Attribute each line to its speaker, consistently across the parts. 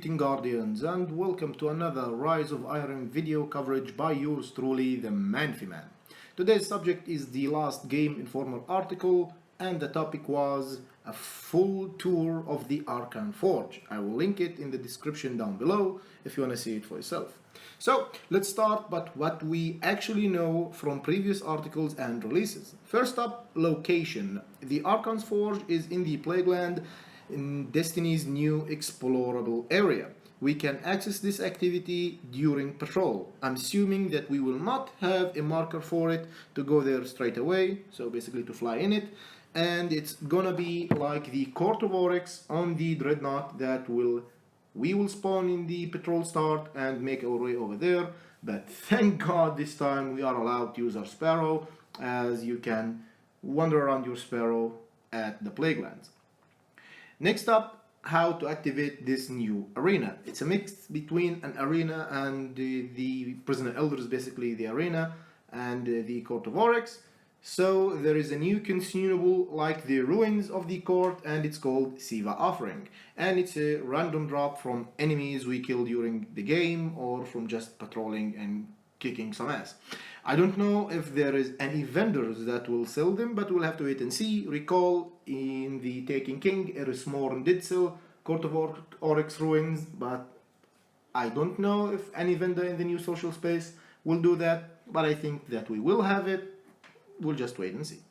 Speaker 1: greeting Guardians, and welcome to another Rise of Iron video coverage by yours truly, the Manfe Man. Today's subject is the last Game Informer article, and the topic was a full tour of the Archon Forge. I will link it in the description down below if you want to see it for yourself. So let's start but what we actually know from previous articles and releases. First up, location. The Archon's Forge is in the Plagueland in Destiny's new explorable area. We can access this activity during patrol. I'm assuming that we will not have a marker for it to go there straight away, so basically to fly in it, and it's gonna be like the Court of Oryx on the Dreadnought that we will spawn in the patrol start and make our way over there. But thank God this time we are allowed to use our Sparrow, as you can wander around your Sparrow at the Plaguelands. Next up, how to activate this new arena. It's a mix between an arena and the Prisoner Elders, basically the arena, and the Court of Oryx. So there is a new consumable like the ruins of the court, and it's called Siva Offering. And it's a random drop from enemies we kill during the game or from just patrolling and kicking some ass. I don't know if there is any vendors that will sell them, but we'll have to wait and see. Recall in the Taken King, Erismorn did sell Court of Oryx ruins, but I don't know if any vendor in the new social space will do that, but I think that we will have it. We'll just wait and see.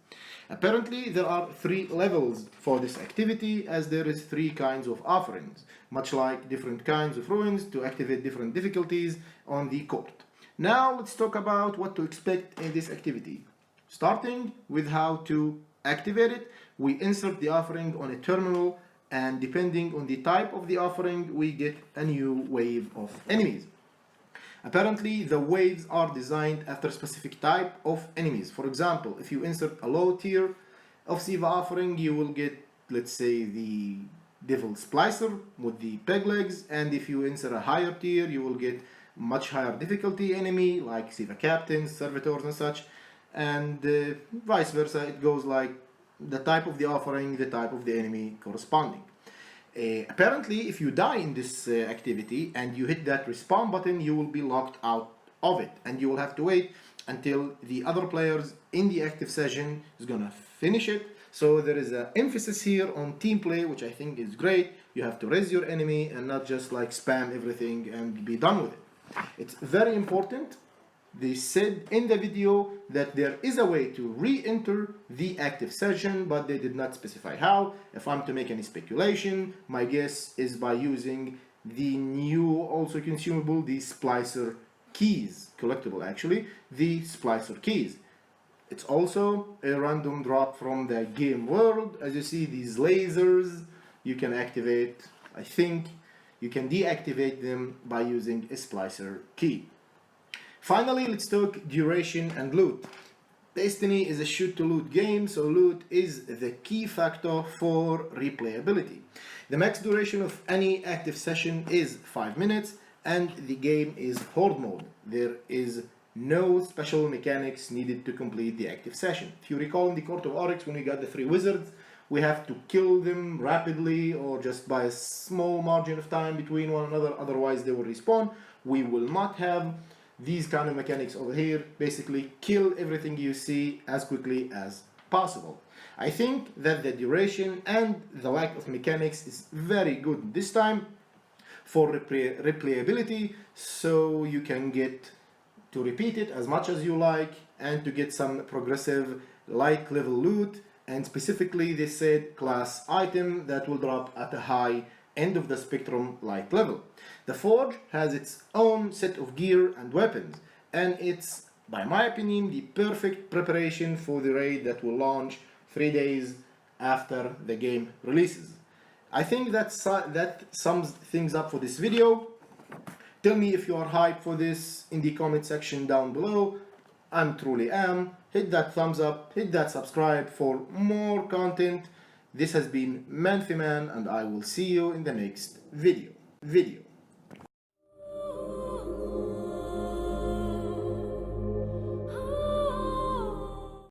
Speaker 1: Apparently there are 3 levels for this activity, as there is 3 kinds of offerings, much like different kinds of ruins to activate different difficulties on the court. Now let's talk about what to expect in this activity. Starting with how to activate it, we insert the offering on a terminal, and depending on the type of the offering, we get a new wave of enemies. Apparently the waves are designed after a specific type of enemies. For example, if you insert a low tier of Siva Offering, you will get, let's say, the Devil Splicer with the peg legs, and if you insert a higher tier, you will get much higher difficulty enemy like Siva Captains, Servitors and such, and vice versa. It goes like the type of the offering, the type of the enemy corresponding. Apparently, if you die in this activity and you hit that respawn button, you will be locked out of it, and you will have to wait until the other players in the active session is gonna finish it. So there is an emphasis here on team play, which I think is great. You have to raise your enemy and not just like spam everything and be done with it. It's very important. They said in the video that there is a way to re-enter the active session, but they did not specify how. If I'm to make any speculation, my guess is by using the new also consumable, the Splicer keys, collectible actually, the Splicer keys. It's also a random drop from the game world. As you see, these lasers you can activate. I think you can deactivate them by using a Splicer key. Finally, let's talk duration and loot. Destiny is a shoot to loot game, so loot is the key factor for replayability. The max duration of any active session is 5 minutes, and the game is horde mode. There is no special mechanics needed to complete the active session. If you recall in the Court of Oryx, when we got the 3 wizards, we have to kill them rapidly or just by a small margin of time between one another, otherwise they will respawn. We will not have these kind of mechanics over here. Basically kill everything you see as quickly as possible. I think that the duration and the lack of mechanics is very good this time for replayability, so you can get to repeat it as much as you like and to get some progressive light level loot, and specifically they said class item that will drop at a high end of the spectrum light level. The Forge has its own set of gear and weapons, and it's, by my opinion, the perfect preparation for the raid that will launch 3 days after the game releases. I think that sums things up for this video. Tell me if you are hyped for this in the comment section down below. I truly am. Hit that thumbs up, hit that subscribe for more content. This has been Manfe Man, and I will see you in the next video.